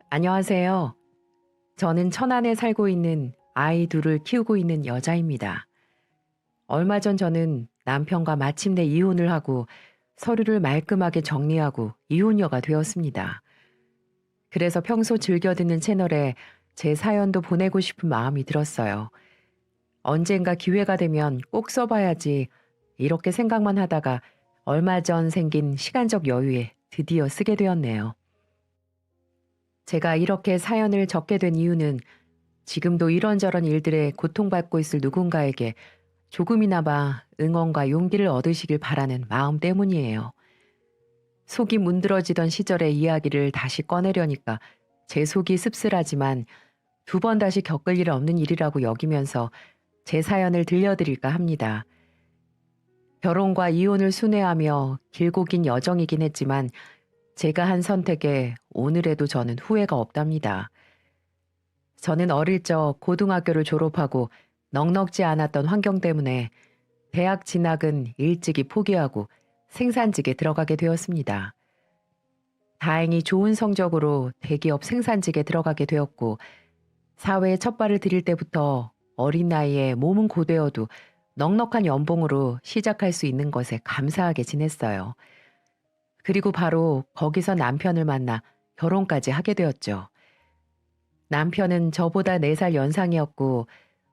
안녕하세요. 저는 천안에 살고 있는 아이 둘을 키우고 있는 여자입니다. 얼마 전 저는 남편과 마침내 이혼을 하고 서류를 말끔하게 정리하고 이혼녀가 되었습니다. 그래서 평소 즐겨 듣는 채널에 제 사연도 보내고 싶은 마음이 들었어요. 언젠가 기회가 되면 꼭 써봐야지 이렇게 생각만 하다가 얼마 전 생긴 시간적 여유에 드디어 쓰게 되었네요. 제가 이렇게 사연을 적게 된 이유는 지금도 이런저런 일들에 고통받고 있을 누군가에게 조금이나마 응원과 용기를 얻으시길 바라는 마음 때문이에요. 속이 문드러지던 시절의 이야기를 다시 꺼내려니까 제 속이 씁쓸하지만 두 번 다시 겪을 일 없는 일이라고 여기면서 제 사연을 들려드릴까 합니다. 결혼과 이혼을 순회하며 길고 긴 여정이긴 했지만 제가 한 선택에 오늘에도 저는 후회가 없답니다. 저는 어릴 적 고등학교를 졸업하고 넉넉지 않았던 환경 때문에 대학 진학은 일찍이 포기하고 생산직에 들어가게 되었습니다. 다행히 좋은 성적으로 대기업 생산직에 들어가게 되었고 사회에 첫 발을 들일 때부터 어린 나이에 몸은 고되어도 넉넉한 연봉으로 시작할 수 있는 것에 감사하게 지냈어요. 그리고 바로 거기서 남편을 만나 결혼까지 하게 되었죠. 남편은 저보다 4살 연상이었고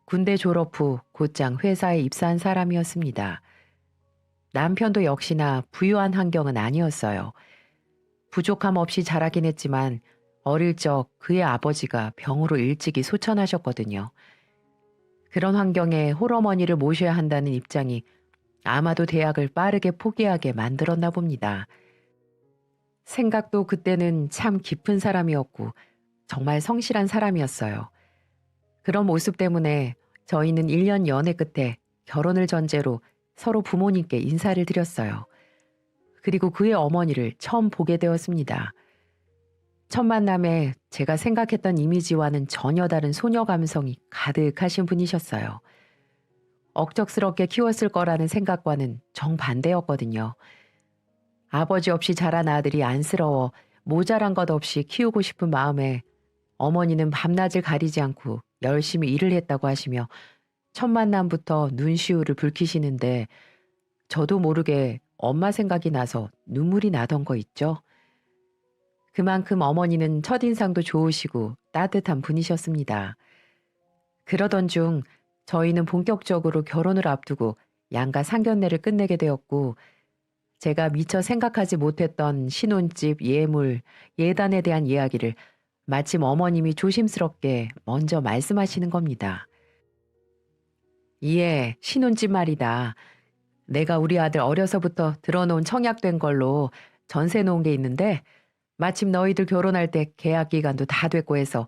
군대 졸업 후 곧장 회사에 입사한 사람이었습니다. 남편도 역시나 부유한 환경은 아니었어요. 부족함 없이 자라긴 했지만 어릴 적 그의 아버지가 병으로 일찍이 소천하셨거든요. 그런 환경에 홀어머니를 모셔야 한다는 입장이 아마도 대학을 빠르게 포기하게 만들었나 봅니다. 생각도 그때는 참 깊은 사람이었고 정말 성실한 사람이었어요. 그런 모습 때문에 저희는 1년 연애 끝에 결혼을 전제로 서로 부모님께 인사를 드렸어요. 그리고 그의 어머니를 처음 보게 되었습니다. 첫 만남에 제가 생각했던 이미지와는 전혀 다른 소녀 감성이 가득하신 분이셨어요. 억척스럽게 키웠을 거라는 생각과는 정반대였거든요. 아버지 없이 자란 아들이 안쓰러워 모자란 것 없이 키우고 싶은 마음에 어머니는 밤낮을 가리지 않고 열심히 일을 했다고 하시며 첫 만남부터 눈시울을 붉히시는데 저도 모르게 엄마 생각이 나서 눈물이 나던 거 있죠. 그만큼 어머니는 첫인상도 좋으시고 따뜻한 분이셨습니다. 그러던 중 저희는 본격적으로 결혼을 앞두고 양가 상견례를 끝내게 되었고 제가 미처 생각하지 못했던 신혼집, 예물, 예단에 대한 이야기를 마침 어머님이 조심스럽게 먼저 말씀하시는 겁니다. 예, 신혼집 말이다. 내가 우리 아들 어려서부터 들어놓은 청약된 걸로 전세 놓은 게 있는데 마침 너희들 결혼할 때 계약 기간도 다 됐고 해서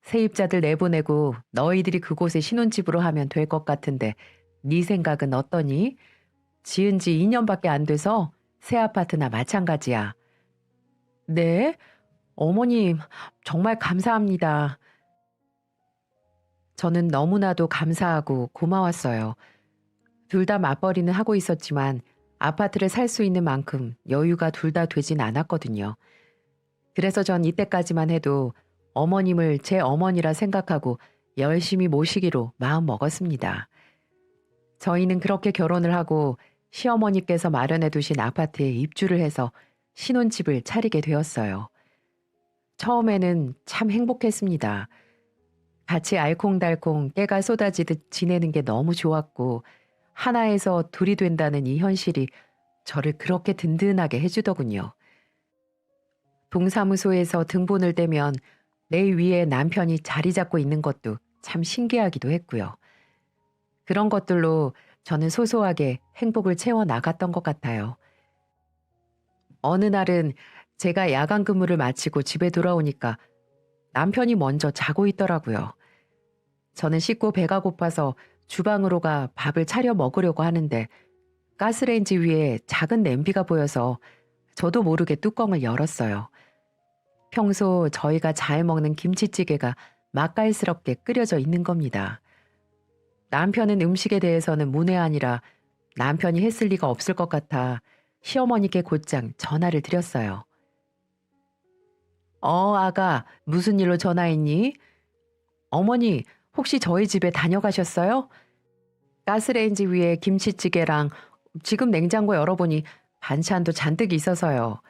세입자들 내보내고 너희들이 그곳에 신혼집으로 하면 될 것 같은데 네 생각은 어떠니? 지은 지 2년밖에 안 돼서 새 아파트나 마찬가지야. 네? 어머님, 정말 감사합니다. 저는 너무나도 감사하고 고마웠어요. 둘 다 맞벌이는 하고 있었지만 아파트를 살 수 있는 만큼 여유가 둘 다 되진 않았거든요. 그래서 전 이때까지만 해도 어머님을 제 어머니라 생각하고 열심히 모시기로 마음 먹었습니다. 저희는 그렇게 결혼을 하고 시어머니께서 마련해 두신 아파트에 입주를 해서 신혼집을 차리게 되었어요. 처음에는 참 행복했습니다. 같이 알콩달콩 깨가 쏟아지듯 지내는 게 너무 좋았고 하나에서 둘이 된다는 이 현실이 저를 그렇게 든든하게 해주더군요. 동사무소에서 등본을 떼면 내 위에 남편이 자리 잡고 있는 것도 참 신기하기도 했고요. 그런 것들로 저는 소소하게 행복을 채워 나갔던 것 같아요. 어느 날은 제가 야간 근무를 마치고 집에 돌아오니까 남편이 먼저 자고 있더라고요. 저는 씻고 배가 고파서 주방으로 가 밥을 차려 먹으려고 하는데 가스레인지 위에 작은 냄비가 보여서 저도 모르게 뚜껑을 열었어요. 평소 저희가 잘 먹는 김치찌개가 맛깔스럽게 끓여져 있는 겁니다. 남편은 음식에 대해서는 문외한이라 남편이 했을 리가 없을 것 같아 시어머니께 곧장 전화를 드렸어요. 아가, 무슨 일로 전화했니? 어머니, 혹시 저희 집에 다녀가셨어요? 가스레인지 위에 김치찌개랑 지금 냉장고 열어보니 반찬도 잔뜩 있어서요.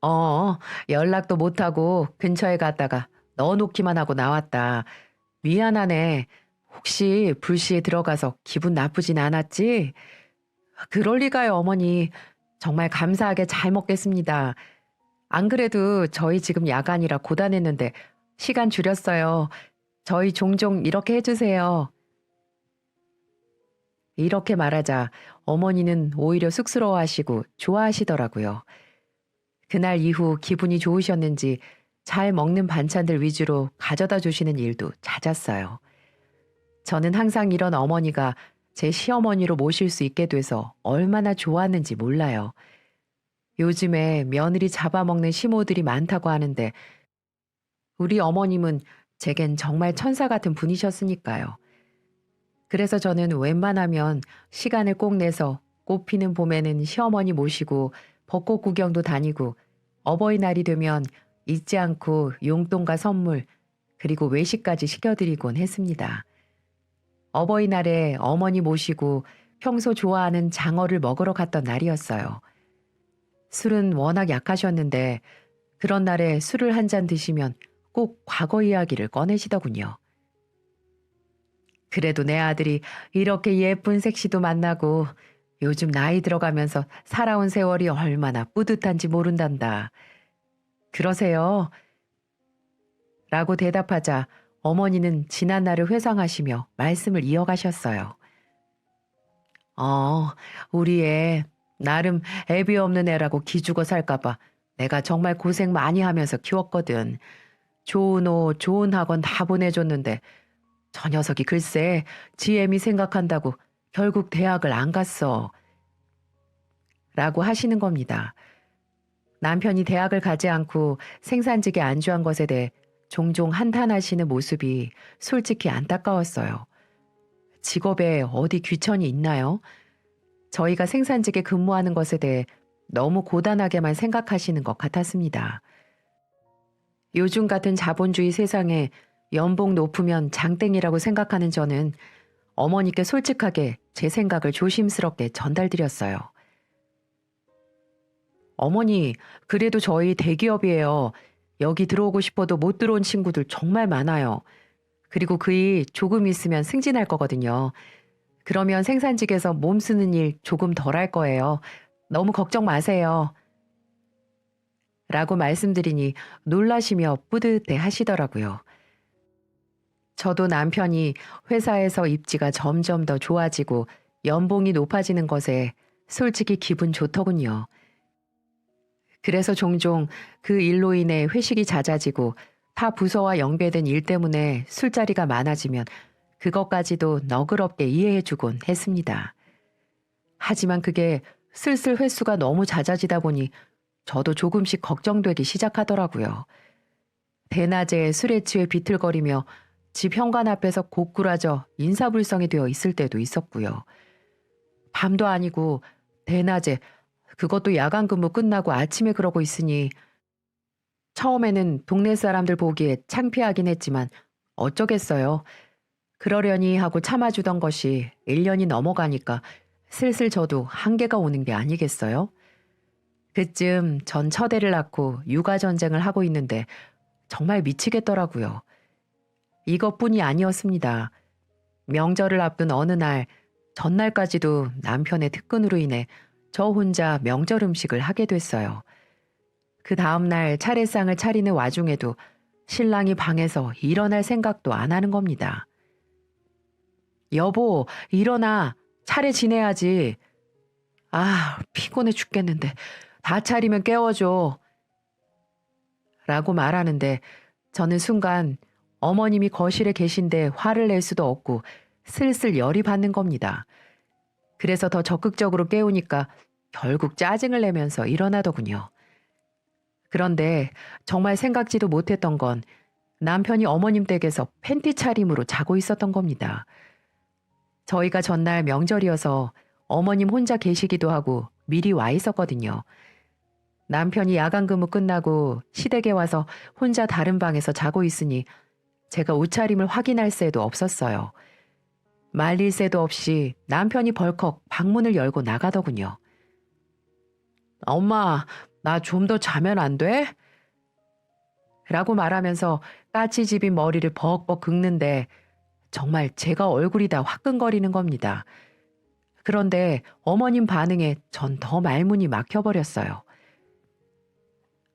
어, 연락도 못하고 근처에 갔다가 넣어놓기만 하고 나왔다. 미안하네. 혹시 불시에 들어가서 기분 나쁘진 않았지? 그럴 리가요, 어머니. 정말 감사하게 잘 먹겠습니다. 안 그래도 저희 지금 야간이라 고단했는데 시간 줄였어요. 저희 종종 이렇게 해주세요. 이렇게 말하자 어머니는 오히려 쑥스러워하시고 좋아하시더라고요. 그날 이후 기분이 좋으셨는지 잘 먹는 반찬들 위주로 가져다 주시는 일도 잦았어요. 저는 항상 이런 어머니가 제 시어머니로 모실 수 있게 돼서 얼마나 좋았는지 몰라요. 요즘에 며느리 잡아먹는 시모들이 많다고 하는데 우리 어머님은 제겐 정말 천사 같은 분이셨으니까요. 그래서 저는 웬만하면 시간을 꼭 내서 꽃 피는 봄에는 시어머니 모시고 벚꽃 구경도 다니고 어버이날이 되면 잊지 않고 용돈과 선물 그리고 외식까지 시켜드리곤 했습니다. 어버이날에 어머니 모시고 평소 좋아하는 장어를 먹으러 갔던 날이었어요. 술은 워낙 약하셨는데 그런 날에 술을 한 잔 드시면 꼭 과거 이야기를 꺼내시더군요. 그래도 내 아들이 이렇게 예쁜 색시도 만나고 요즘 나이 들어가면서 살아온 세월이 얼마나 뿌듯한지 모른단다. 그러세요? 라고 대답하자 어머니는 지난 날을 회상하시며 말씀을 이어가셨어요. 어, 우리 애 나름 애비 없는 애라고 기죽어 살까봐 내가 정말 고생 많이 하면서 키웠거든. 좋은 옷, 좋은 학원 다 보내줬는데 저 녀석이 글쎄 지엠이 생각한다고 결국 대학을 안 갔어. 라고 하시는 겁니다. 남편이 대학을 가지 않고 생산직에 안주한 것에 대해 종종 한탄하시는 모습이 솔직히 안타까웠어요. 직업에 어디 귀천이 있나요? 저희가 생산직에 근무하는 것에 대해 너무 고단하게만 생각하시는 것 같았습니다. 요즘 같은 자본주의 세상에 연봉 높으면 장땡이라고 생각하는 저는 어머니께 솔직하게 제 생각을 조심스럽게 전달드렸어요. 어머니, 그래도 저희 대기업이에요. 여기 들어오고 싶어도 못 들어온 친구들 정말 많아요. 그리고 그 일 조금 있으면 승진할 거거든요. 그러면 생산직에서 몸 쓰는 일 조금 덜 할 거예요. 너무 걱정 마세요. 라고 말씀드리니 놀라시며 뿌듯해 하시더라고요. 저도 남편이 회사에서 입지가 점점 더 좋아지고 연봉이 높아지는 것에 솔직히 기분 좋더군요. 그래서 종종 그 일로 인해 회식이 잦아지고 타 부서와 연계된 일 때문에 술자리가 많아지면 그것까지도 너그럽게 이해해주곤 했습니다. 하지만 그게 슬슬 횟수가 너무 잦아지다 보니 저도 조금씩 걱정되기 시작하더라고요. 대낮에 술에 취해 비틀거리며 집 현관 앞에서 고꾸라져 인사불성이 되어 있을 때도 있었고요. 밤도 아니고 대낮에 그것도 야간 근무 끝나고 아침에 그러고 있으니 처음에는 동네 사람들 보기에 창피하긴 했지만 어쩌겠어요. 그러려니 하고 참아주던 것이 1년이 넘어가니까 슬슬 저도 한계가 오는 게 아니겠어요? 그쯤 전 첫애를 낳고 육아 전쟁을 하고 있는데 정말 미치겠더라고요. 이것뿐이 아니었습니다. 명절을 앞둔 어느 날, 전날까지도 남편의 특근으로 인해 저 혼자 명절 음식을 하게 됐어요. 그 다음날 차례상을 차리는 와중에도 신랑이 방에서 일어날 생각도 안 하는 겁니다. 여보, 일어나. 차례 지내야지. 아, 피곤해 죽겠는데. 다 차리면 깨워줘. 라고 말하는데 저는 순간 어머님이 거실에 계신데 화를 낼 수도 없고 슬슬 열이 받는 겁니다. 그래서 더 적극적으로 깨우니까 결국 짜증을 내면서 일어나더군요. 그런데 정말 생각지도 못했던 건 남편이 어머님 댁에서 팬티 차림으로 자고 있었던 겁니다. 저희가 전날 명절이어서 어머님 혼자 계시기도 하고 미리 와 있었거든요. 남편이 야간 근무 끝나고 시댁에 와서 혼자 다른 방에서 자고 있으니 제가 옷차림을 확인할 새도 없었어요. 말릴 새도 없이 남편이 벌컥 방문을 열고 나가더군요. 엄마, 나 좀 더 자면 안 돼? 라고 말하면서 까치 집인 머리를 벅벅 긁는데 정말 제가 얼굴이 다 화끈거리는 겁니다. 그런데 어머님 반응에 전 더 말문이 막혀버렸어요.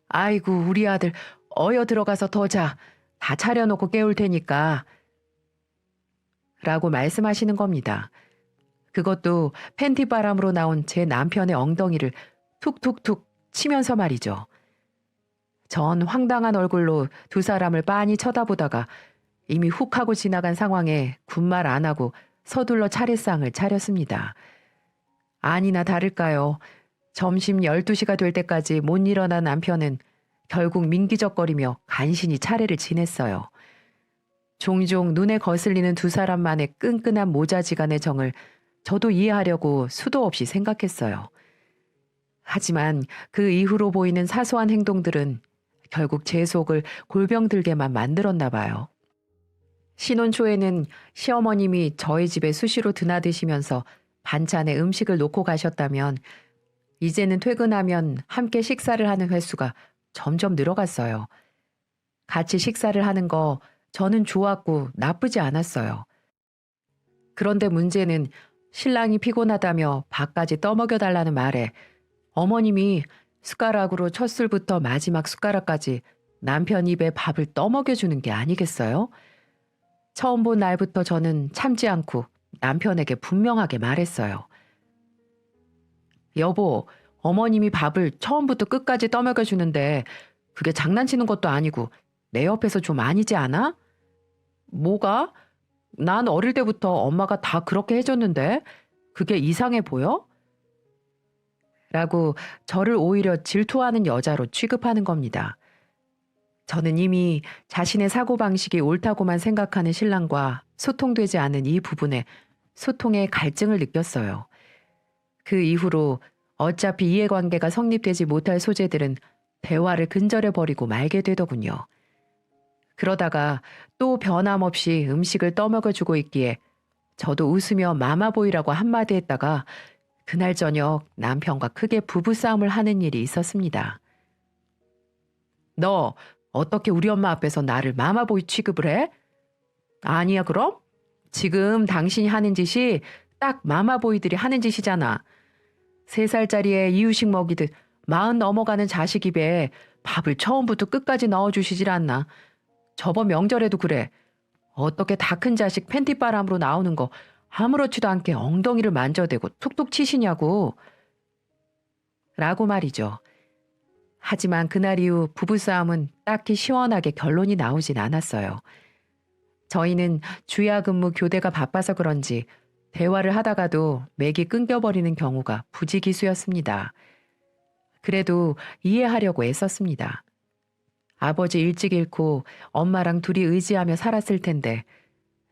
아이고, 우리 아들 어여 들어가서 더 자. 다 차려놓고 깨울 테니까. 라고 말씀하시는 겁니다. 그것도 팬티 바람으로 나온 제 남편의 엉덩이를 툭툭툭 치면서 말이죠. 전 황당한 얼굴로 두 사람을 빤히 쳐다보다가 이미 훅 하고 지나간 상황에 군말 안 하고 서둘러 차례상을 차렸습니다. 아니나 다를까요. 점심 12시가 될 때까지 못 일어난 남편은 결국 민기적거리며 간신히 차례를 지냈어요. 종종 눈에 거슬리는 두 사람만의 끈끈한 모자지간의 정을 저도 이해하려고 수도 없이 생각했어요. 하지만 그 이후로 보이는 사소한 행동들은 결국 제 속을 골병 들게만 만들었나 봐요. 신혼 초에는 시어머님이 저희 집에 수시로 드나드시면서 반찬에 음식을 놓고 가셨다면 이제는 퇴근하면 함께 식사를 하는 횟수가 점점 늘어갔어요. 같이 식사를 하는 거 저는 좋았고 나쁘지 않았어요. 그런데 문제는 신랑이 피곤하다며 밥까지 떠먹여 달라는 말에 어머님이 숟가락으로 첫 술부터 마지막 숟가락까지 남편 입에 밥을 떠먹여 주는 게 아니겠어요? 처음 본 날부터 저는 참지 않고 남편에게 분명하게 말했어요. 여보, 어머님이 밥을 처음부터 끝까지 떠먹여 주는데 그게 장난치는 것도 아니고 내 옆에서 좀 아니지 않아? 뭐가? 난 어릴 때부터 엄마가 다 그렇게 해줬는데 그게 이상해 보여? 라고 저를 오히려 질투하는 여자로 취급하는 겁니다. 저는 이미 자신의 사고방식이 옳다고만 생각하는 신랑과 소통되지 않은 이 부분에 소통의 갈증을 느꼈어요. 그 이후로 어차피 이해관계가 성립되지 못할 소재들은 대화를 근절해버리고 말게 되더군요. 그러다가 또 변함없이 음식을 떠먹여주고 있기에 저도 웃으며 마마보이라고 한마디 했다가 그날 저녁 남편과 크게 부부싸움을 하는 일이 있었습니다. 너 어떻게 우리 엄마 앞에서 나를 마마보이 취급을 해? 아니야 그럼? 지금 당신이 하는 짓이 딱 마마보이들이 하는 짓이잖아. 3살짜리에 이유식 먹이듯 40 넘어가는 자식 입에 밥을 처음부터 끝까지 넣어주시질 않나. 저번 명절에도 그래. 어떻게 다 큰 자식 팬티바람으로 나오는 거 아무렇지도 않게 엉덩이를 만져대고 툭툭 치시냐고. 라고 말이죠. 하지만 그날 이후 부부싸움은 딱히 시원하게 결론이 나오진 않았어요. 저희는 주야 근무 교대가 바빠서 그런지 대화를 하다가도 맥이 끊겨버리는 경우가 부지기수였습니다. 그래도 이해하려고 애썼습니다. 아버지 일찍 잃고 엄마랑 둘이 의지하며 살았을 텐데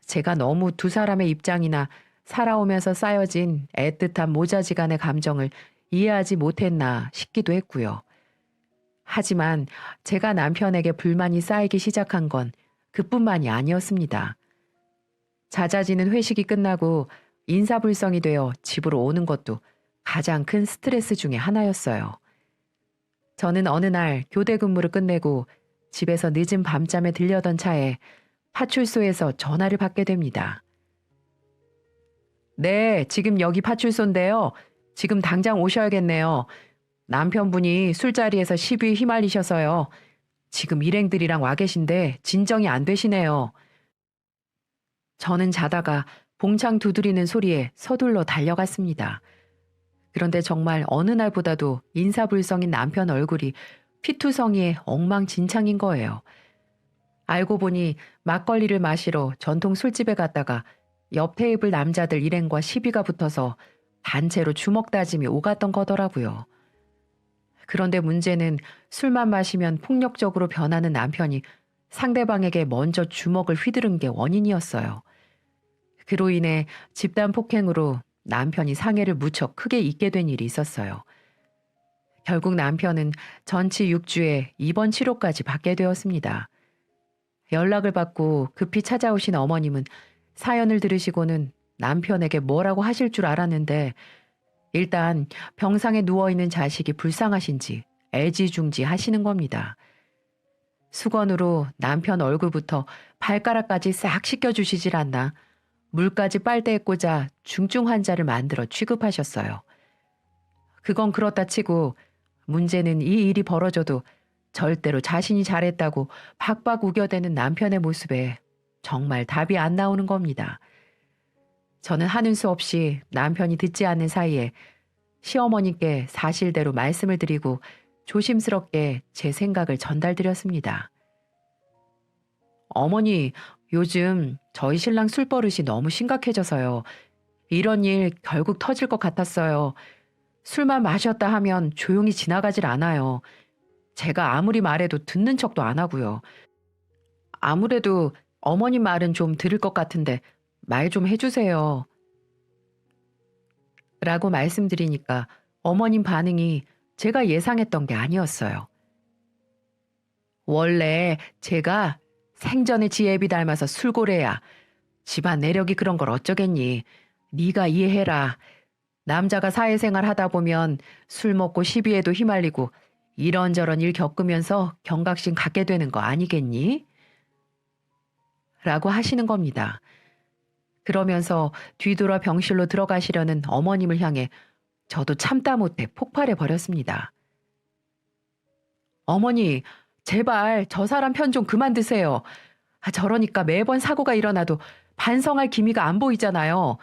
제가 너무 두 사람의 입장이나 살아오면서 쌓여진 애틋한 모자지간의 감정을 이해하지 못했나 싶기도 했고요. 하지만 제가 남편에게 불만이 쌓이기 시작한 건 그뿐만이 아니었습니다. 잦아지는 회식이 끝나고 인사불성이 되어 집으로 오는 것도 가장 큰 스트레스 중에 하나였어요. 저는 어느 날 교대 근무를 끝내고 집에서 늦은 밤잠에 들려던 차에 파출소에서 전화를 받게 됩니다. 네, 지금 여기 파출소인데요. 지금 당장 오셔야겠네요. 남편분이 술자리에서 시비에 휘말리셔서요. 지금 일행들이랑 와 계신데 진정이 안 되시네요. 저는 자다가 봉창 두드리는 소리에 서둘러 달려갔습니다. 그런데 정말 어느 날보다도 인사불성인 남편 얼굴이 피투성이에 엉망진창인 거예요. 알고 보니 막걸리를 마시러 전통 술집에 갔다가 옆 테이블 남자들 일행과 시비가 붙어서 단체로 주먹 다짐이 오갔던 거더라고요. 그런데 문제는 술만 마시면 폭력적으로 변하는 남편이 상대방에게 먼저 주먹을 휘두른 게 원인이었어요. 그로 인해 집단 폭행으로 남편이 상해를 무척 크게 입게 된 일이 있었어요. 결국 남편은 전치 6주에 입원 치료까지 받게 되었습니다. 연락을 받고 급히 찾아오신 어머님은 사연을 들으시고는 남편에게 뭐라고 하실 줄 알았는데 일단 병상에 누워있는 자식이 불쌍하신지 애지중지 하시는 겁니다. 수건으로 남편 얼굴부터 발가락까지 싹 씻겨주시질 않나 물까지 빨대에 꽂아 중증 환자를 만들어 취급하셨어요. 그건 그렇다 치고 문제는 이 일이 벌어져도 절대로 자신이 잘했다고 박박 우겨대는 남편의 모습에 정말 답이 안 나오는 겁니다. 저는 하는 수 없이 남편이 듣지 않는 사이에 시어머님께 사실대로 말씀을 드리고 조심스럽게 제 생각을 전달드렸습니다. 어머니, 요즘 저희 신랑 술버릇이 너무 심각해져서요. 이런 일 결국 터질 것 같았어요. 술만 마셨다 하면 조용히 지나가질 않아요. 제가 아무리 말해도 듣는 척도 안 하고요. 아무래도 어머님 말은 좀 들을 것 같은데 말 좀 해주세요. 라고 말씀드리니까 어머님 반응이 제가 예상했던 게 아니었어요. 원래 제가 생전에 지 애비 닮아서 술고래야. 집안 내력이 그런 걸 어쩌겠니. 네가 이해해라. 남자가 사회생활 하다 보면 술 먹고 시비에도 휘말리고 이런저런 일 겪으면서 경각심 갖게 되는 거 아니겠니? 라고 하시는 겁니다. 그러면서 뒤돌아 병실로 들어가시려는 어머님을 향해 저도 참다 못해 폭발해 버렸습니다. 어머니, 제발 저 사람 편 좀 그만 드세요. 저러니까 매번 사고가 일어나도 반성할 기미가 안 보이잖아요.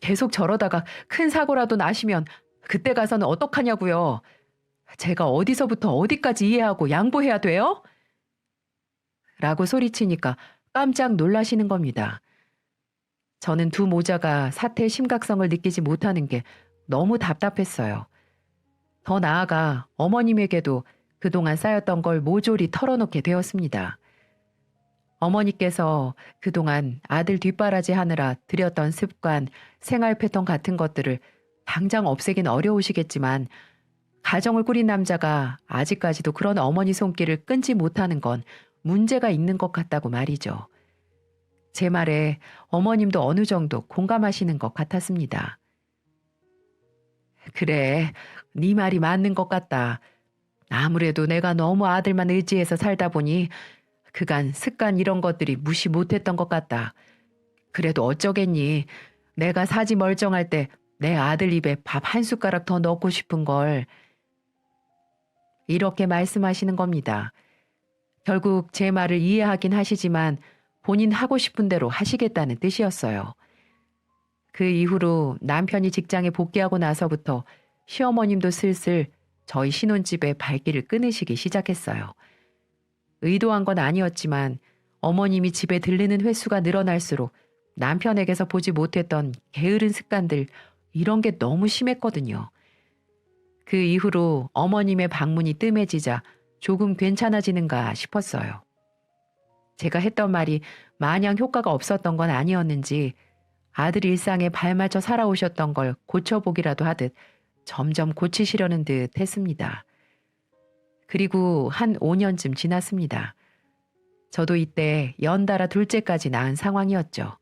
계속 저러다가 큰 사고라도 나시면 그때 가서는 어떡하냐고요. 제가 어디서부터 어디까지 이해하고 양보해야 돼요? 라고 소리치니까 깜짝 놀라시는 겁니다. 저는 두 모자가 사태의 심각성을 느끼지 못하는 게 너무 답답했어요. 더 나아가 어머님에게도 그동안 쌓였던 걸 모조리 털어놓게 되었습니다. 어머니께서 그동안 아들 뒷바라지 하느라 들였던 습관, 생활 패턴 같은 것들을 당장 없애긴 어려우시겠지만 가정을 꾸린 남자가 아직까지도 그런 어머니 손길을 끊지 못하는 건 문제가 있는 것 같다고 말이죠. 제 말에 어머님도 어느 정도 공감하시는 것 같았습니다. 그래, 네 말이 맞는 것 같다. 아무래도 내가 너무 아들만 의지해서 살다 보니 그간 습관 이런 것들이 무시 못했던 것 같다. 그래도 어쩌겠니. 내가 사지 멀쩡할 때 내 아들 입에 밥 한 숟가락 더 넣고 싶은 걸. 이렇게 말씀하시는 겁니다. 결국 제 말을 이해하긴 하시지만 본인 하고 싶은 대로 하시겠다는 뜻이었어요. 그 이후로 남편이 직장에 복귀하고 나서부터 시어머님도 슬슬 저희 신혼집에 발길을 끊으시기 시작했어요. 의도한 건 아니었지만 어머님이 집에 들르는 횟수가 늘어날수록 남편에게서 보지 못했던 게으른 습관들 이런 게 너무 심했거든요. 그 이후로 어머님의 방문이 뜸해지자 조금 괜찮아지는가 싶었어요. 제가 했던 말이 마냥 효과가 없었던 건 아니었는지 아들 일상에 발맞춰 살아오셨던 걸 고쳐보기라도 하듯 점점 고치시려는 듯 했습니다. 그리고 한 5년쯤 지났습니다. 저도 이때 연달아 둘째까지 낳은 상황이었죠.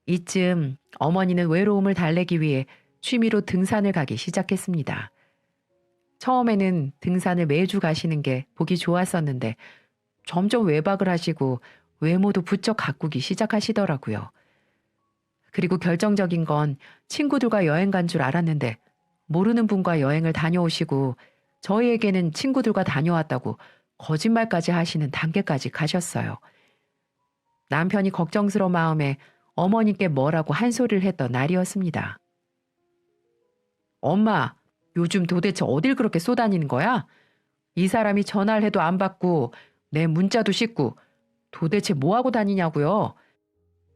이쯤 어머니는 외로움을 달래기 위해 취미로 등산을 가기 시작했습니다. 처음에는 등산을 매주 가시는 게 보기 좋았었는데 점점 외박을 하시고 외모도 부쩍 가꾸기 시작하시더라고요. 그리고 결정적인 건 친구들과 여행 간 줄 알았는데 모르는 분과 여행을 다녀오시고 저희에게는 친구들과 다녀왔다고 거짓말까지 하시는 단계까지 가셨어요. 남편이 걱정스러운 마음에 어머니께 뭐라고 한 소리를 했던 날이었습니다. 엄마, 요즘 도대체 어딜 그렇게 쏘다니는 거야? 이 사람이 전화를 해도 안 받고 내 문자도 씹고 도대체 뭐하고 다니냐고요?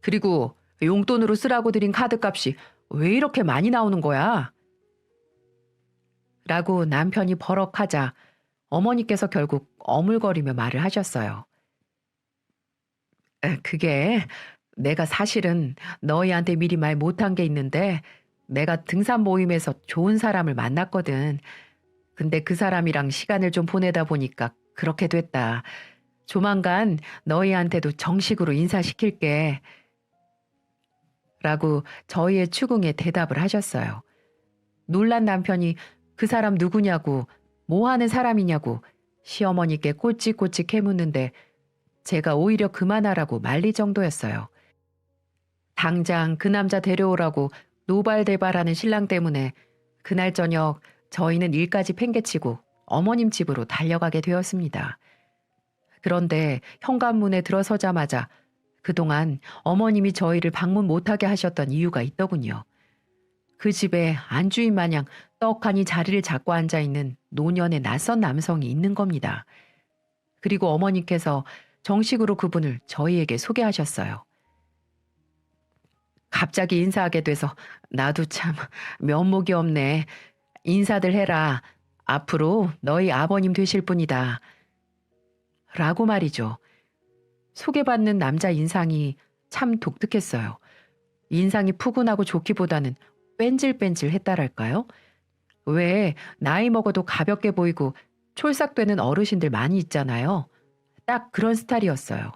그리고 용돈으로 쓰라고 드린 카드값이 왜 이렇게 많이 나오는 거야? 라고 남편이 버럭하자 어머니께서 결국 어물거리며 말을 하셨어요. 그게 내가 사실은 너희한테 미리 말 못한 게 있는데 내가 등산 모임에서 좋은 사람을 만났거든. 근데 그 사람이랑 시간을 좀 보내다 보니까 그렇게 됐다. 조만간 너희한테도 정식으로 인사시킬게. 라고 저희의 추궁에 대답을 하셨어요. 놀란 남편이 그 사람 누구냐고, 뭐 하는 사람이냐고 시어머니께 꼬치꼬치 캐묻는데 제가 오히려 그만하라고 말릴 정도였어요. 당장 그 남자 데려오라고 노발대발하는 신랑 때문에 그날 저녁 저희는 일까지 팽개치고 어머님 집으로 달려가게 되었습니다. 그런데 현관문에 들어서자마자 그동안 어머님이 저희를 방문 못하게 하셨던 이유가 있더군요. 그 집에 안주인 마냥 떡하니 자리를 잡고 앉아있는 노년의 낯선 남성이 있는 겁니다. 그리고 어머니께서 정식으로 그분을 저희에게 소개하셨어요. 갑자기 인사하게 돼서 나도 참 면목이 없네. 인사들 해라. 앞으로 너희 아버님 되실 분이다. 라고 말이죠. 소개받는 남자 인상이 참 독특했어요. 인상이 푸근하고 좋기보다는 뺀질뺀질했다랄까요? 왜 나이 먹어도 가볍게 보이고 촐싹되는 어르신들 많이 있잖아요. 딱 그런 스타일이었어요.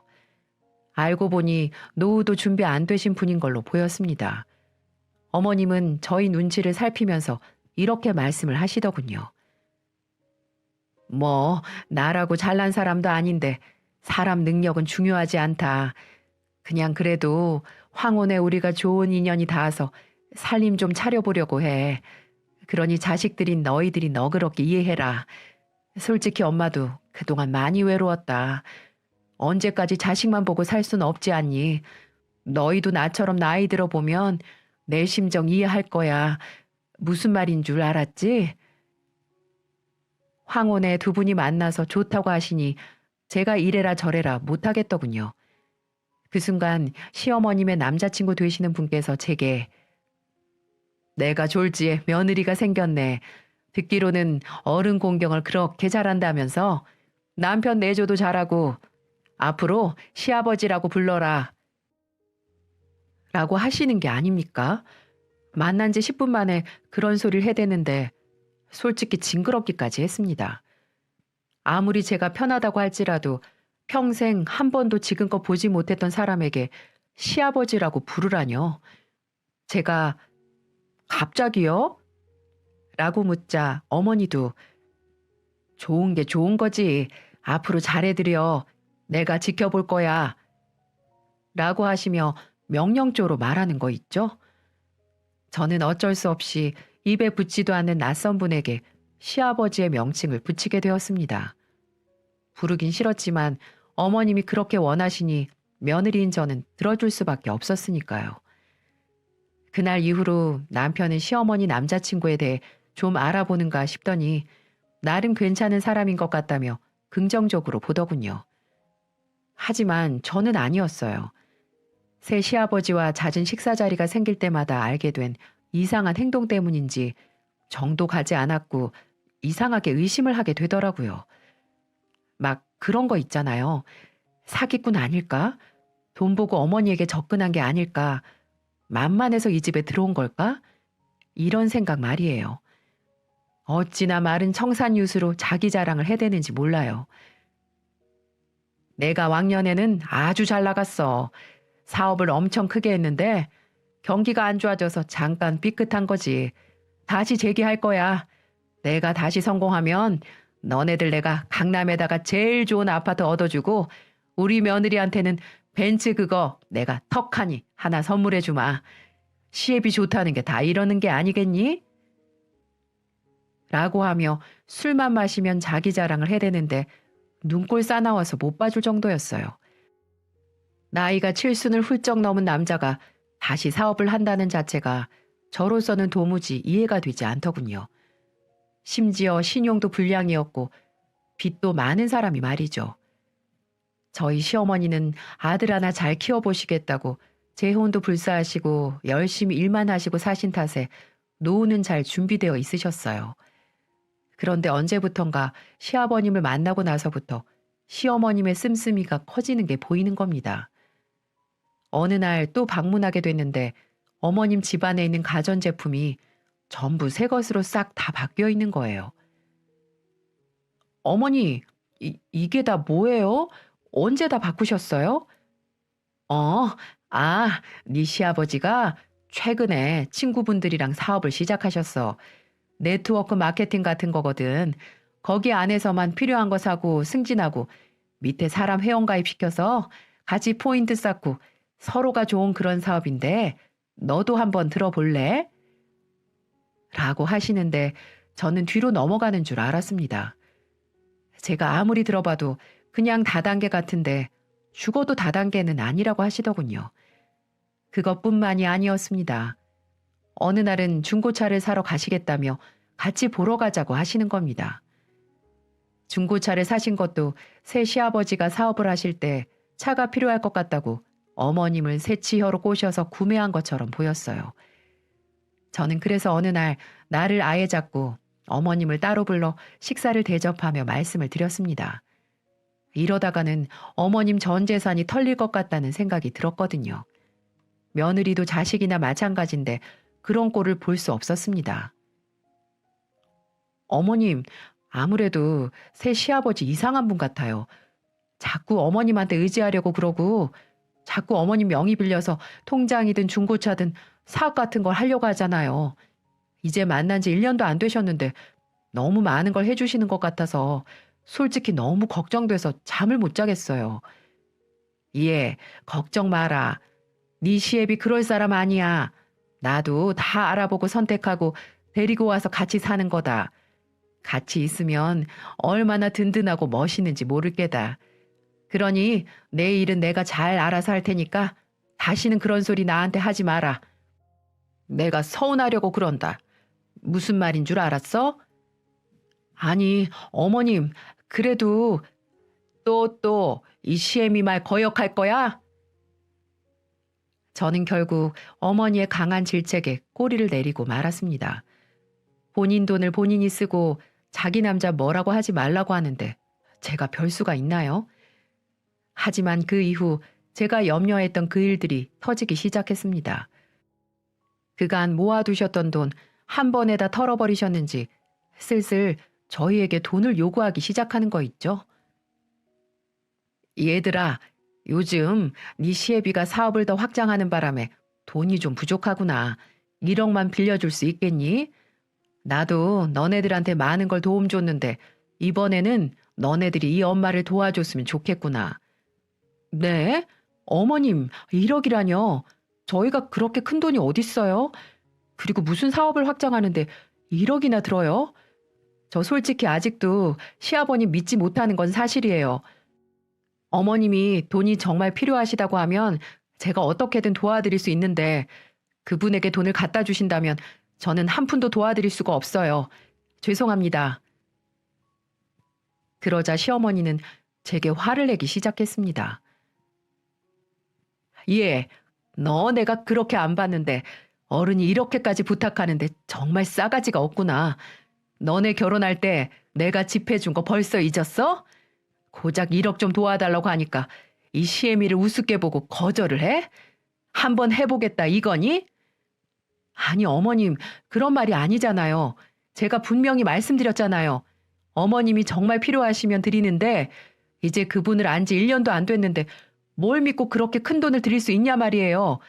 알고 보니 노후도 준비 안 되신 분인 걸로 보였습니다. 어머님은 저희 눈치를 살피면서 이렇게 말씀을 하시더군요. 뭐 나라고 잘난 사람도 아닌데 사람 능력은 중요하지 않다. 그냥 그래도 황혼에 우리가 좋은 인연이 닿아서 살림 좀 차려보려고 해. 그러니 자식들인 너희들이 너그럽게 이해해라. 솔직히 엄마도 그동안 많이 외로웠다. 언제까지 자식만 보고 살 순 없지 않니? 너희도 나처럼 나이 들어보면 내 심정 이해할 거야. 무슨 말인 줄 알았지? 황혼에 두 분이 만나서 좋다고 하시니 제가 이래라 저래라 못하겠더군요. 그 순간 시어머님의 남자친구 되시는 분께서 제게 내가 졸지에 며느리가 생겼네. 듣기로는 어른 공경을 그렇게 잘한다면서 남편 내조도 잘하고 앞으로 시아버지라고 불러라. 라고 하시는 게 아닙니까? 만난 지 10분 만에 그런 소리를 해대는데 솔직히 징그럽기까지 했습니다. 아무리 제가 편하다고 할지라도 평생 한 번도 지금껏 보지 못했던 사람에게 시아버지라고 부르라뇨. 제가 갑자기요? 라고 묻자 어머니도 좋은 게 좋은 거지. 앞으로 잘해드려. 내가 지켜볼 거야. 라고 하시며 명령조로 말하는 거 있죠? 저는 어쩔 수 없이 입에 붙지도 않는 낯선 분에게 시아버지의 명칭을 붙이게 되었습니다. 부르긴 싫었지만 어머님이 그렇게 원하시니 며느리인 저는 들어줄 수밖에 없었으니까요. 그날 이후로 남편은 시어머니 남자친구에 대해 좀 알아보는가 싶더니 나름 괜찮은 사람인 것 같다며 긍정적으로 보더군요. 하지만 저는 아니었어요. 새 시아버지와 잦은 식사 자리가 생길 때마다 알게 된 이상한 행동 때문인지 정도 가지 않았고 이상하게 의심을 하게 되더라고요. 막 그런 거 있잖아요. 사기꾼 아닐까? 돈 보고 어머니에게 접근한 게 아닐까? 만만해서 이 집에 들어온 걸까? 이런 생각 말이에요. 어찌나 마른 청산유수로 자기 자랑을 해대는지 몰라요. 내가 왕년에는 아주 잘 나갔어. 사업을 엄청 크게 했는데 경기가 안 좋아져서 잠깐 삐끗한 거지. 다시 재기할 거야. 내가 다시 성공하면 너네들 내가 강남에다가 제일 좋은 아파트 얻어주고 우리 며느리한테는 벤츠 그거 내가 턱하니 하나 선물해 주마. 시애비 좋다는 게 다 이러는 게 아니겠니? 라고 하며 술만 마시면 자기 자랑을 해대는데 눈꼴 싸나워서 못 봐줄 정도였어요. 나이가 7순을 훌쩍 넘은 남자가 다시 사업을 한다는 자체가 저로서는 도무지 이해가 되지 않더군요. 심지어 신용도 불량이었고 빚도 많은 사람이 말이죠. 저희 시어머니는 아들 하나 잘 키워보시겠다고 재혼도 불사하시고 열심히 일만 하시고 사신 탓에 노후는 잘 준비되어 있으셨어요. 그런데 언제부턴가 시아버님을 만나고 나서부터 시어머님의 씀씀이가 커지는 게 보이는 겁니다. 어느 날 또 방문하게 됐는데 어머님 집안에 있는 가전제품이 전부 새 것으로 싹 다 바뀌어 있는 거예요. 어머니, 이게 다 뭐예요? 언제 다 바꾸셨어요? 어, 네 시아버지가 최근에 친구분들이랑 사업을 시작하셨어. 네트워크 마케팅 같은 거거든. 거기 안에서만 필요한 거 사고 승진하고 밑에 사람 회원가입시켜서 같이 포인트 쌓고 서로가 좋은 그런 사업인데 너도 한번 들어볼래? 라고 하시는데 저는 뒤로 넘어가는 줄 알았습니다. 제가 아무리 들어봐도 그냥 다단계 같은데 죽어도 다단계는 아니라고 하시더군요. 그것뿐만이 아니었습니다. 어느 날은 중고차를 사러 가시겠다며 같이 보러 가자고 하시는 겁니다. 중고차를 사신 것도 새 시아버지가 사업을 하실 때 차가 필요할 것 같다고 어머님을 새치혀로 꼬셔서 구매한 것처럼 보였어요. 저는 그래서 어느 날 나를 아예 잡고 어머님을 따로 불러 식사를 대접하며 말씀을 드렸습니다. 이러다가는 어머님 전 재산이 털릴 것 같다는 생각이 들었거든요. 며느리도 자식이나 마찬가지인데 그런 꼴을 볼 수 없었습니다. 어머님, 아무래도 새 시아버지 이상한 분 같아요. 자꾸 어머님한테 의지하려고 그러고 자꾸 어머님 명의 빌려서 통장이든 중고차든 사업 같은 걸 하려고 하잖아요. 이제 만난 지 1년도 안 되셨는데 너무 많은 걸 해주시는 것 같아서 솔직히 너무 걱정돼서 잠을 못 자겠어요. 예, 걱정 마라. 네 시애비 그럴 사람 아니야. 나도 다 알아보고 선택하고 데리고 와서 같이 사는 거다. 같이 있으면 얼마나 든든하고 멋있는지 모를 게다. 그러니 내 일은 내가 잘 알아서 할 테니까 다시는 그런 소리 나한테 하지 마라. 내가 서운하려고 그런다. 무슨 말인 줄 알았어? 아니, 어머님, 그래도 이 시애미 말 거역할 거야? 저는 결국 어머니의 강한 질책에 꼬리를 내리고 말았습니다. 본인 돈을 본인이 쓰고 자기 남자 뭐라고 하지 말라고 하는데 제가 별 수가 있나요? 하지만 그 이후 제가 염려했던 그 일들이 터지기 시작했습니다. 그간 모아두셨던 돈 한 번에 다 털어버리셨는지 슬슬 저희에게 돈을 요구하기 시작하는 거 있죠? 얘들아, 요즘 네 시애비가 사업을 더 확장하는 바람에 돈이 좀 부족하구나. 1억만 빌려줄 수 있겠니? 나도 너네들한테 많은 걸 도움 줬는데 이번에는 너네들이 이 엄마를 도와줬으면 좋겠구나. 네? 어머님, 1억이라뇨? 저희가 그렇게 큰 돈이 어딨어요? 그리고 무슨 사업을 확장하는데 1억이나 들어요? 저 솔직히 아직도 시아버님 믿지 못하는 건 사실이에요. 어머님이 돈이 정말 필요하시다고 하면 제가 어떻게든 도와드릴 수 있는데 그분에게 돈을 갖다 주신다면 저는 한 푼도 도와드릴 수가 없어요. 죄송합니다. 그러자 시어머니는 제게 화를 내기 시작했습니다. 예, 너 내가 그렇게 안 봤는데 어른이 이렇게까지 부탁하는데 정말 싸가지가 없구나. 너네 결혼할 때 내가 집해준 거 벌써 잊었어? 고작 1억 좀 도와달라고 하니까 이 시애미를 우습게 보고 거절을 해? 한번 해보겠다 이거니? 아니 어머님, 그런 말이 아니잖아요. 제가 분명히 말씀드렸잖아요. 어머님이 정말 필요하시면 드리는데 이제 그분을 안 지 1년도 안 됐는데 뭘 믿고 그렇게 큰 돈을 드릴 수 있냐 말이에요.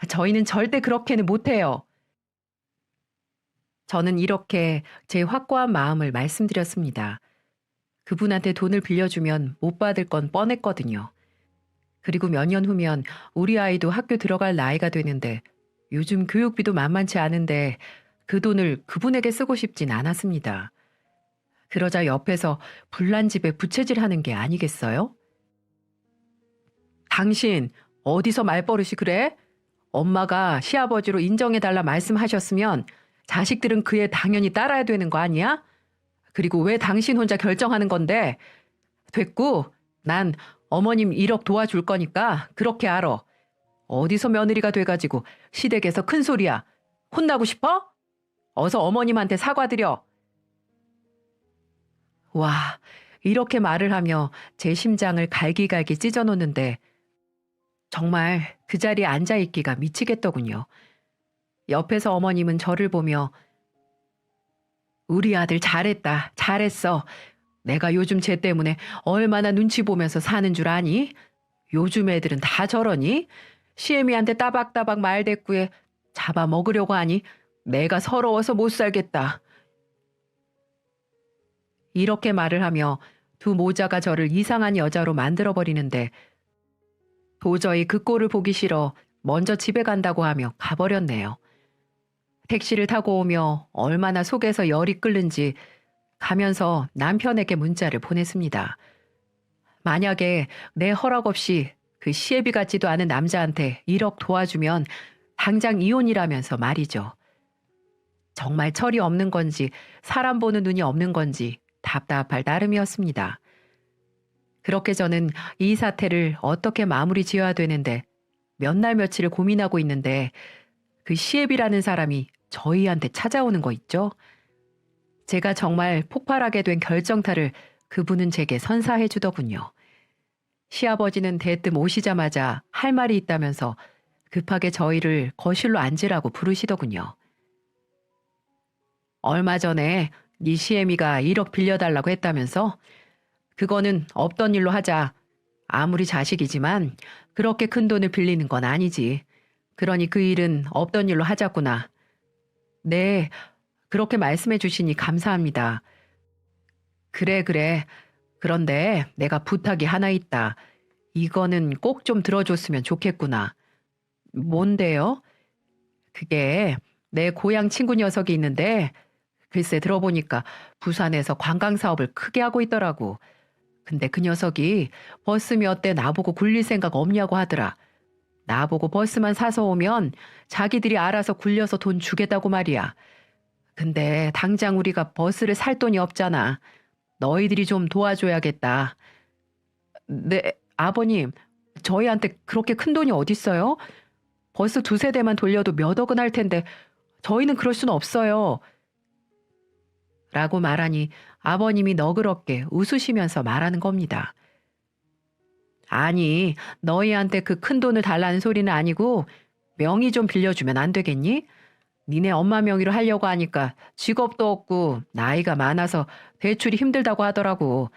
저희는 절대 그렇게는 못해요. 저는 이렇게 제 확고한 마음을 말씀드렸습니다. 그분한테 돈을 빌려주면 못 받을 건 뻔했거든요. 그리고 몇 년 후면 우리 아이도 학교 들어갈 나이가 되는데 요즘 교육비도 만만치 않은데 그 돈을 그분에게 쓰고 싶진 않았습니다. 그러자 옆에서 불난 집에 부채질하는 게 아니겠어요? 당신 어디서 말버릇이 그래? 엄마가 시아버지로 인정해달라 말씀하셨으면 자식들은 그에 당연히 따라야 되는 거 아니야? 그리고 왜 당신 혼자 결정하는 건데? 됐고, 난 어머님 1억 도와줄 거니까 그렇게 알아. 어디서 며느리가 돼가지고 시댁에서 큰 소리야. 혼나고 싶어? 어서 어머님한테 사과드려. 와, 이렇게 말을 하며 제 심장을 갈기갈기 찢어놓는데 정말 그 자리에 앉아있기가 미치겠더군요. 옆에서 어머님은 저를 보며 우리 아들 잘했다, 잘했어. 내가 요즘 쟤 때문에 얼마나 눈치 보면서 사는 줄 아니? 요즘 애들은 다 저러니? 시애미한테 따박따박 말대꾸에 잡아먹으려고 하니 내가 서러워서 못 살겠다. 이렇게 말을 하며 두 모자가 저를 이상한 여자로 만들어버리는데 도저히 그 꼴을 보기 싫어 먼저 집에 간다고 하며 가버렸네요. 택시를 타고 오며 얼마나 속에서 열이 끓는지 가면서 남편에게 문자를 보냈습니다. 만약에 내 허락 없이 그 시애비 같지도 않은 남자한테 1억 도와주면 당장 이혼이라면서 말이죠. 정말 철이 없는 건지 사람 보는 눈이 없는 건지 답답할 따름이었습니다. 그렇게 저는 이 사태를 어떻게 마무리 지어야 되는데 몇 날 며칠을 고민하고 있는데 그 시애비라는 사람이 저희한테 찾아오는 거 있죠? 제가 정말 폭발하게 된 결정타를 그분은 제게 선사해 주더군요. 시아버지는 대뜸 오시자마자 할 말이 있다면서 급하게 저희를 거실로 앉으라고 부르시더군요. 얼마 전에 네 시애미가 1억 빌려달라고 했다면서? 그거는 없던 일로 하자. 아무리 자식이지만 그렇게 큰 돈을 빌리는 건 아니지. 그러니 그 일은 없던 일로 하자꾸나. 네, 그렇게 말씀해 주시니 감사합니다. 그래. 그런데 내가 부탁이 하나 있다. 이거는 꼭 좀 들어줬으면 좋겠구나. 뭔데요? 그게 내 고향 친구 녀석이 있는데 글쎄 들어보니까 부산에서 관광 사업을 크게 하고 있더라고. 근데 그 녀석이 버스 몇 대 나보고 굴릴 생각 없냐고 하더라. 나보고 버스만 사서 오면 자기들이 알아서 굴려서 돈 주겠다고 말이야. 근데 당장 우리가 버스를 살 돈이 없잖아. 너희들이 좀 도와줘야겠다. 네, 아버님, 저희한테 그렇게 큰 돈이 어딨어요? 버스 두세 대만 돌려도 몇 억은 할 텐데 저희는 그럴 수는 없어요. 라고 말하니 아버님이 너그럽게 웃으시면서 말하는 겁니다. 아니, 너희한테 그 큰 돈을 달라는 소리는 아니고 명의 좀 빌려주면 안 되겠니? 니네 엄마 명의로 하려고 하니까 직업도 없고 나이가 많아서 대출이 힘들다고 하더라고.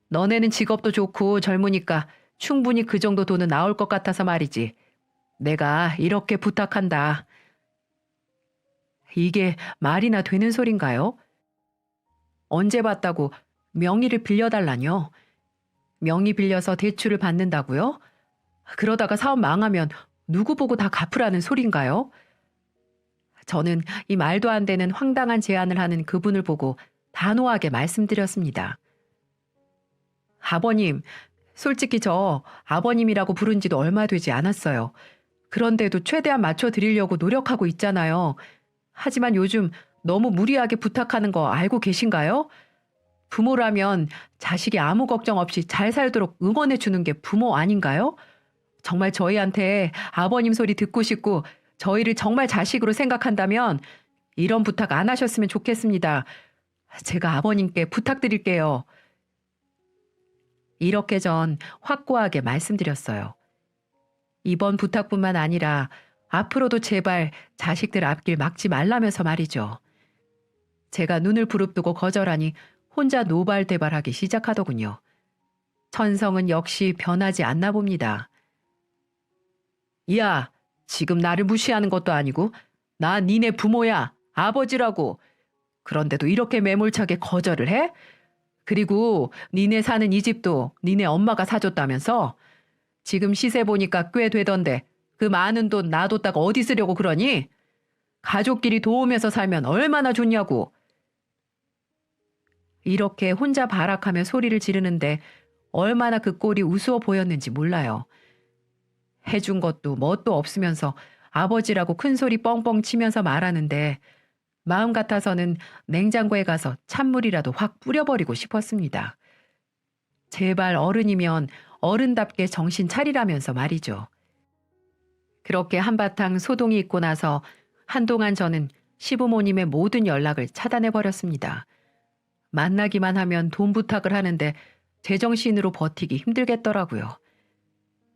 너네는 직업도 좋고 젊으니까 충분히 그 정도 돈은 나올 것 같아서 말이지. 내가 이렇게 부탁한다. 이게 말이나 되는 소린가요? 언제 봤다고 명의를 빌려달라뇨? 명의 빌려서 대출을 받는다고요? 그러다가 사업 망하면 누구 보고 다 갚으라는 소린가요? 저는 이 말도 안 되는 황당한 제안을 하는 그분을 보고 단호하게 말씀드렸습니다. 아버님, 솔직히 저 아버님이라고 부른 지도 얼마 되지 않았어요. 그런데도 최대한 맞춰드리려고 노력하고 있잖아요. 하지만 요즘 너무 무리하게 부탁하는 거 알고 계신가요? 부모라면 자식이 아무 걱정 없이 잘 살도록 응원해 주는 게 부모 아닌가요? 정말 저희한테 아버님 소리 듣고 싶고 저희를 정말 자식으로 생각한다면 이런 부탁 안 하셨으면 좋겠습니다. 제가 아버님께 부탁드릴게요. 이렇게 전 확고하게 말씀드렸어요. 이번 부탁뿐만 아니라 앞으로도 제발 자식들 앞길 막지 말라면서 말이죠. 제가 눈을 부릅뜨고 거절하니 혼자 노발대발하기 시작하더군요. 천성은 역시 변하지 않나 봅니다. 야, 지금 나를 무시하는 것도 아니고 나 니네 부모야, 아버지라고. 그런데도 이렇게 매몰차게 거절을 해? 그리고 니네 사는 이 집도 니네 엄마가 사줬다면서? 지금 시세 보니까 꽤 되던데 그 많은 돈 놔뒀다가 어디 쓰려고 그러니? 가족끼리 도우면서 살면 얼마나 좋냐고. 이렇게 혼자 발악하며 소리를 지르는데 얼마나 그 꼴이 우스워 보였는지 몰라요. 해준 것도 뭣도 없으면서 아버지라고 큰 소리 뻥뻥 치면서 말하는데 마음 같아서는 냉장고에 가서 찬물이라도 확 뿌려버리고 싶었습니다. 제발 어른이면 어른답게 정신 차리라면서 말이죠. 그렇게 한바탕 소동이 있고 나서 한동안 저는 시부모님의 모든 연락을 차단해버렸습니다. 만나기만 하면 돈 부탁을 하는데 제정신으로 버티기 힘들겠더라고요.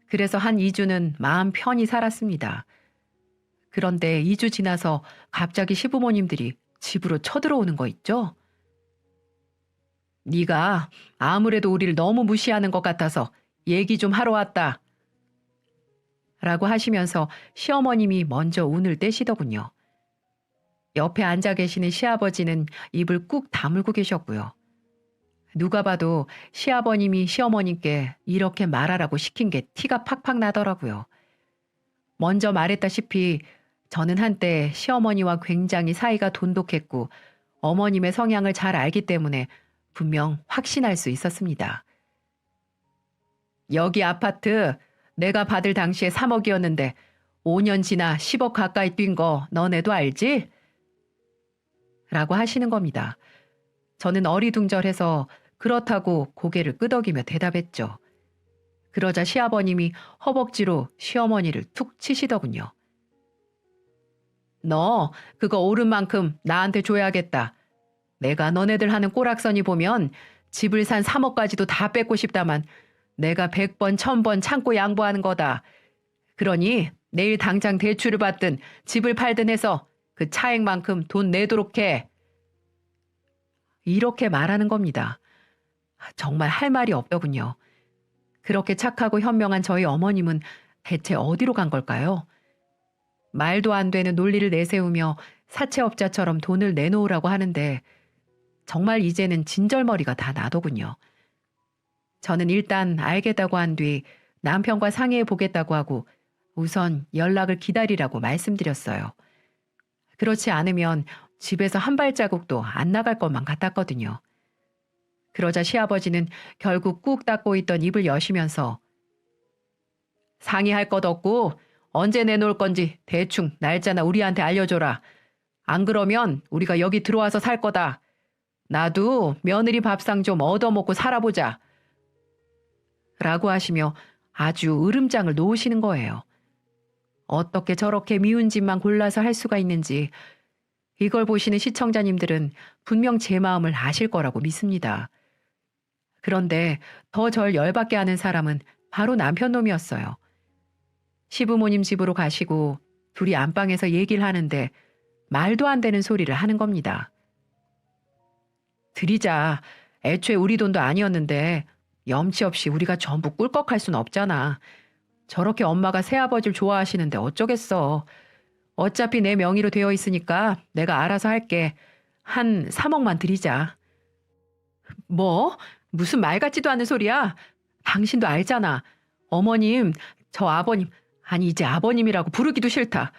그래서 한 2주는 마음 편히 살았습니다. 그런데 2주 지나서 갑자기 시부모님들이 집으로 쳐들어오는 거 있죠? 네가 아무래도 우리를 너무 무시하는 것 같아서 얘기 좀 하러 왔다. 라고 하시면서 시어머님이 먼저 운을 떼시더군요. 옆에 앉아 계시는 시아버지는 입을 꾹 다물고 계셨고요. 누가 봐도 시아버님이 시어머님께 이렇게 말하라고 시킨 게 티가 팍팍 나더라고요. 먼저 말했다시피 저는 한때 시어머니와 굉장히 사이가 돈독했고 어머님의 성향을 잘 알기 때문에 분명 확신할 수 있었습니다. 여기 아파트 내가 받을 당시에 3억이었는데 5년 지나 10억 가까이 뛴 거 너네도 알지? 라고 하시는 겁니다. 저는 어리둥절해서 그렇다고 고개를 끄덕이며 대답했죠. 그러자 시아버님이 허벅지로 시어머니를 툭 치시더군요. 너 그거 오른 만큼 나한테 줘야겠다. 내가 너네들 하는 꼬락서니 보면 집을 산 3억까지도 다 뺏고 싶다만 내가 100번 1000번 참고 양보하는 거다. 그러니 내일 당장 대출을 받든 집을 팔든 해서 그 차액만큼 돈 내도록 해. 이렇게 말하는 겁니다. 정말 할 말이 없더군요. 그렇게 착하고 현명한 저희 어머님은 대체 어디로 간 걸까요? 말도 안 되는 논리를 내세우며 사채업자처럼 돈을 내놓으라고 하는데 정말 이제는 진절머리가 다 나더군요. 저는 일단 알겠다고 한 뒤 남편과 상의해 보겠다고 하고 우선 연락을 기다리라고 말씀드렸어요. 그렇지 않으면 집에서 한 발자국도 안 나갈 것만 같았거든요. 그러자 시아버지는 결국 꾹 닫고 있던 입을 여시면서 상의할 것 없고 언제 내놓을 건지 대충 날짜나 우리한테 알려줘라. 안 그러면 우리가 여기 들어와서 살 거다. 나도 며느리 밥상 좀 얻어먹고 살아보자. 라고 하시며 아주 으름장을 놓으시는 거예요. 어떻게 저렇게 미운 짓만 골라서 할 수가 있는지 이걸 보시는 시청자님들은 분명 제 마음을 아실 거라고 믿습니다. 그런데 더 절 열받게 하는 사람은 바로 남편 놈이었어요. 시부모님 집으로 가시고 둘이 안방에서 얘기를 하는데 말도 안 되는 소리를 하는 겁니다. 드리자. 애초에 우리 돈도 아니었는데 염치 없이 우리가 전부 꿀꺽할 순 없잖아. 저렇게 엄마가 새아버지를 좋아하시는데 어쩌겠어. 어차피 내 명의로 되어 있으니까 내가 알아서 할게. 한 3억만 드리자. 뭐? 무슨 말 같지도 않은 소리야? 당신도 알잖아. 어머님, 저 아버님, 아니 이제 아버님이라고 부르기도 싫다.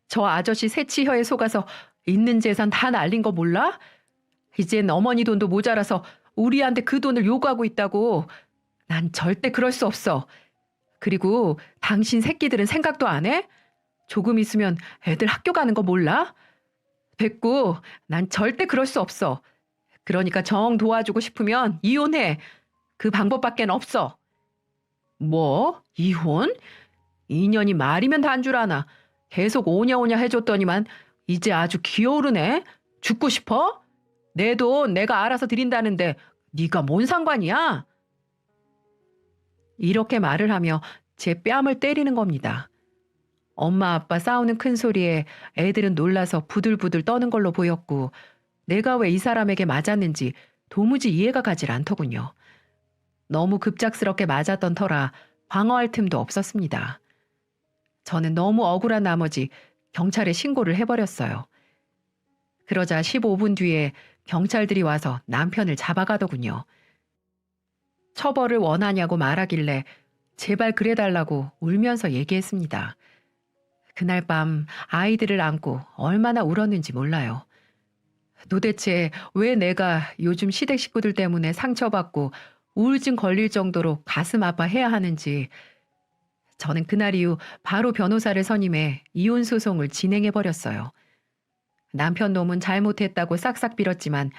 저 아저씨 새치혀에 속아서 있는 재산 다 날린 거 몰라? 이젠 어머니 돈도 모자라서 우리한테 그 돈을 요구하고 있다고. 난 절대 그럴 수 없어. 그리고 당신 새끼들은 생각도 안 해? 조금 있으면 애들 학교 가는 거 몰라? 됐고, 난 절대 그럴 수 없어. 그러니까 정 도와주고 싶으면 이혼해. 그 방법밖엔 없어. 뭐? 이혼? 인연이 말이면 단 줄 아나. 계속 오냐오냐 해줬더니만 이제 아주 기어오르네. 죽고 싶어? 내 돈 내가 알아서 드린다는데 네가 뭔 상관이야? 이렇게 말을 하며 제 뺨을 때리는 겁니다. 엄마 아빠 싸우는 큰 소리에 애들은 놀라서 부들부들 떠는 걸로 보였고 내가 왜 이 사람에게 맞았는지 도무지 이해가 가질 않더군요. 너무 급작스럽게 맞았던 터라 방어할 틈도 없었습니다. 저는 너무 억울한 나머지 경찰에 신고를 해버렸어요. 그러자 15분 뒤에 경찰들이 와서 남편을 잡아가더군요. 처벌을 원하냐고 말하길래 제발 그래달라고 울면서 얘기했습니다. 그날 밤 아이들을 안고 얼마나 울었는지 몰라요. 도대체 왜 내가 요즘 시댁 식구들 때문에 상처받고 우울증 걸릴 정도로 가슴 아파해야 하는지 저는 그날 이후 바로 변호사를 선임해 이혼 소송을 진행해버렸어요. 남편 놈은 잘못했다고 싹싹 빌었지만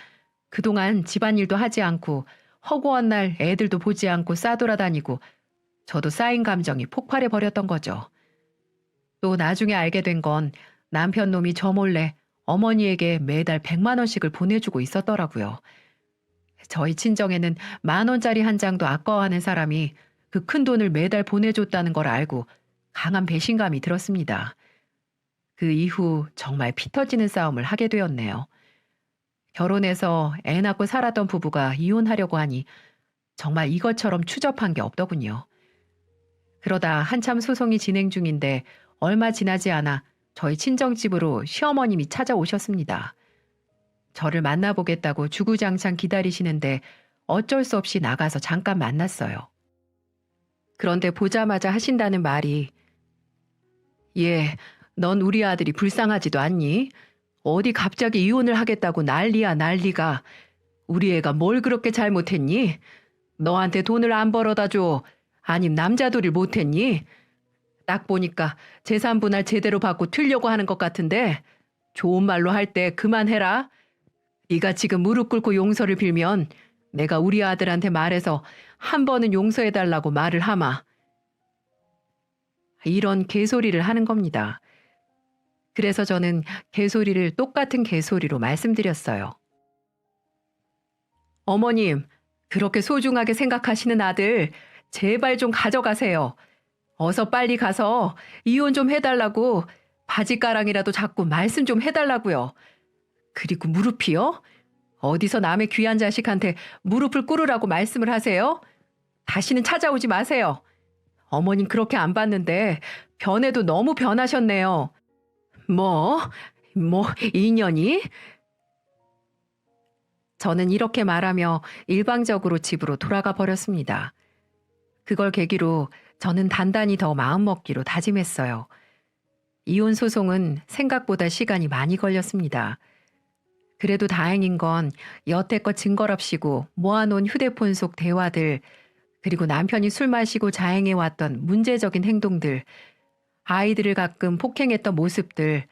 그동안 집안일도 하지 않고 허구한 날 애들도 보지 않고 싸돌아다니고 저도 쌓인 감정이 폭발해버렸던 거죠. 또 나중에 알게 된 건 남편 놈이 저 몰래 어머니에게 매달 100만 원씩을 보내주고 있었더라고요. 저희 친정에는 10,000원짜리 한 장도 아까워하는 사람이 그 큰 돈을 매달 보내줬다는 걸 알고 강한 배신감이 들었습니다. 그 이후 정말 피 터지는 싸움을 하게 되었네요. 결혼해서 애 낳고 살았던 부부가 이혼하려고 하니 정말 이것처럼 추접한 게 없더군요. 그러다 한참 소송이 진행 중인데 얼마 지나지 않아 저희 친정집으로 시어머님이 찾아오셨습니다. 저를 만나보겠다고 주구장창 기다리시는데 어쩔 수 없이 나가서 잠깐 만났어요. 그런데 보자마자 하신다는 말이 "얘, 넌 우리 아들이 불쌍하지도 않니? 어디 갑자기 이혼을 하겠다고 난리야 난리가. 우리 애가 뭘 그렇게 잘못했니? 너한테 돈을 안 벌어다 줘. 아님 남자돌이를 못했니? 딱 보니까 재산 분할 제대로 받고 튀려고 하는 것 같은데 좋은 말로 할 때 그만해라. 네가 지금 무릎 꿇고 용서를 빌면 내가 우리 아들한테 말해서 한 번은 용서해달라고 말을 하마." 이런 개소리를 하는 겁니다. 그래서 저는 개소리를 똑같은 개소리로 말씀드렸어요. "어머님, 그렇게 소중하게 생각하시는 아들 제발 좀 가져가세요. 어서 빨리 가서 이혼 좀 해달라고 바짓가랑이라도 잡고 말씀 좀 해달라고요. 그리고 무릎이요? 어디서 남의 귀한 자식한테 무릎을 꿇으라고 말씀을 하세요? 다시는 찾아오지 마세요. 어머님 그렇게 안 봤는데 변해도 너무 변하셨네요. 뭐? 뭐, 인연이?" 저는 이렇게 말하며 일방적으로 집으로 돌아가 버렸습니다. 그걸 계기로 저는 단단히 더 마음먹기로 다짐했어요. 이혼 소송은 생각보다 시간이 많이 걸렸습니다. 그래도 다행인 건 여태껏 증거랍시고 모아놓은 휴대폰 속 대화들, 그리고 남편이 술 마시고 자행해왔던 문제적인 행동들, 아이들을 가끔 폭행했던 모습들,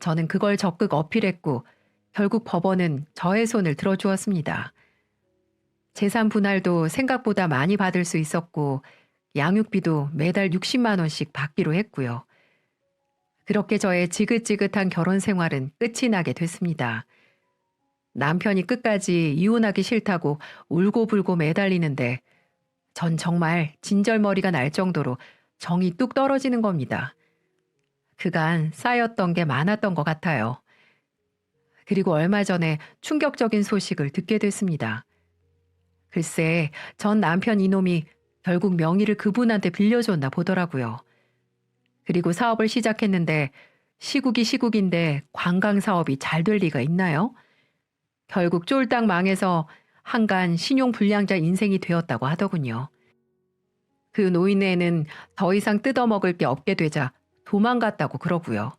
저는 그걸 적극 어필했고 결국 법원은 저의 손을 들어주었습니다. 재산 분할도 생각보다 많이 받을 수 있었고 양육비도 매달 60만 원씩 받기로 했고요. 그렇게 저의 지긋지긋한 결혼 생활은 끝이 나게 됐습니다. 남편이 끝까지 이혼하기 싫다고 울고불고 매달리는데 전 정말 진절머리가 날 정도로 정이 뚝 떨어지는 겁니다. 그간 쌓였던 게 많았던 것 같아요. 그리고 얼마 전에 충격적인 소식을 듣게 됐습니다. 글쎄, 전 남편 이놈이 결국 명의를 그분한테 빌려줬나 보더라고요. 그리고 사업을 시작했는데 시국이 시국인데 관광 사업이 잘 될 리가 있나요? 결국 쫄딱 망해서 한간 신용불량자 인생이 되었다고 하더군요. 그 노인네는 더 이상 뜯어먹을 게 없게 되자 도망갔다고 그러고요.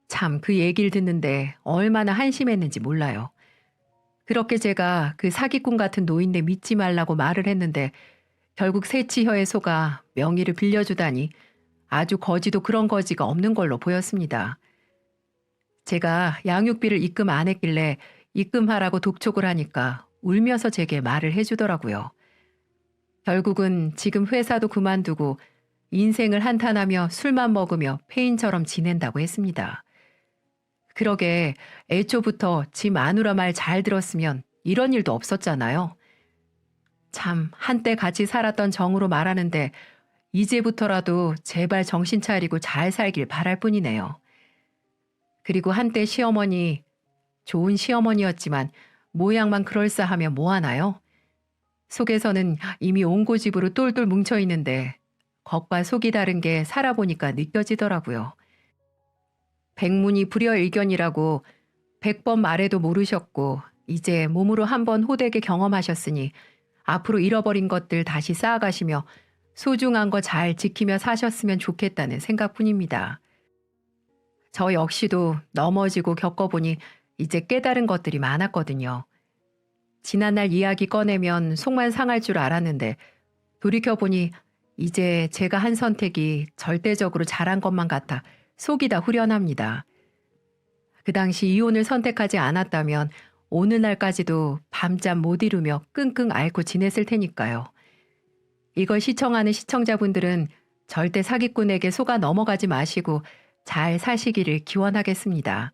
참 그 얘기를 듣는데 얼마나 한심했는지 몰라요. 그렇게 제가 그 사기꾼 같은 노인네 믿지 말라고 말을 했는데 결국 새치혀에 속아 명의를 빌려주다니 아주 거지도 그런 거지가 없는 걸로 보였습니다. 제가 양육비를 입금 안 했길래 입금하라고 독촉을 하니까 울면서 제게 말을 해주더라고요. 결국은 지금 회사도 그만두고 인생을 한탄하며 술만 먹으며 폐인처럼 지낸다고 했습니다. 그러게 애초부터 지 마누라 말 잘 들었으면 이런 일도 없었잖아요. 참 한때 같이 살았던 정으로 말하는데 이제부터라도 제발 정신 차리고 잘 살길 바랄 뿐이네요. 그리고 한때 시어머니, 좋은 시어머니였지만 모양만 그럴싸하면 뭐하나요? 속에서는 이미 옹고집으로 똘똘 뭉쳐있는데 겉과 속이 다른 게 살아보니까 느껴지더라고요. 백문이 불여일견이라고 100번 말해도 모르셨고 이제 몸으로 한번 호되게 경험하셨으니 앞으로 잃어버린 것들 다시 쌓아가시며 소중한 거 잘 지키며 사셨으면 좋겠다는 생각뿐입니다. 저 역시도 넘어지고 겪어보니 이제 깨달은 것들이 많았거든요. 지난날 이야기 꺼내면 속만 상할 줄 알았는데 돌이켜보니 이제 제가 한 선택이 절대적으로 잘한 것만 같아 속이 다 후련합니다. 그 당시 이혼을 선택하지 않았다면 오늘날까지도 밤잠 못 이루며 끙끙 앓고 지냈을 테니까요. 이걸 시청하는 시청자분들은 절대 사기꾼에게 속아 넘어가지 마시고 잘 사시기를 기원하겠습니다.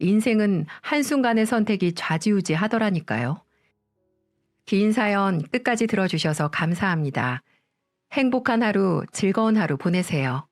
인생은 한순간의 선택이 좌지우지 하더라니까요. 긴 사연 끝까지 들어주셔서 감사합니다. 행복한 하루, 즐거운 하루 보내세요.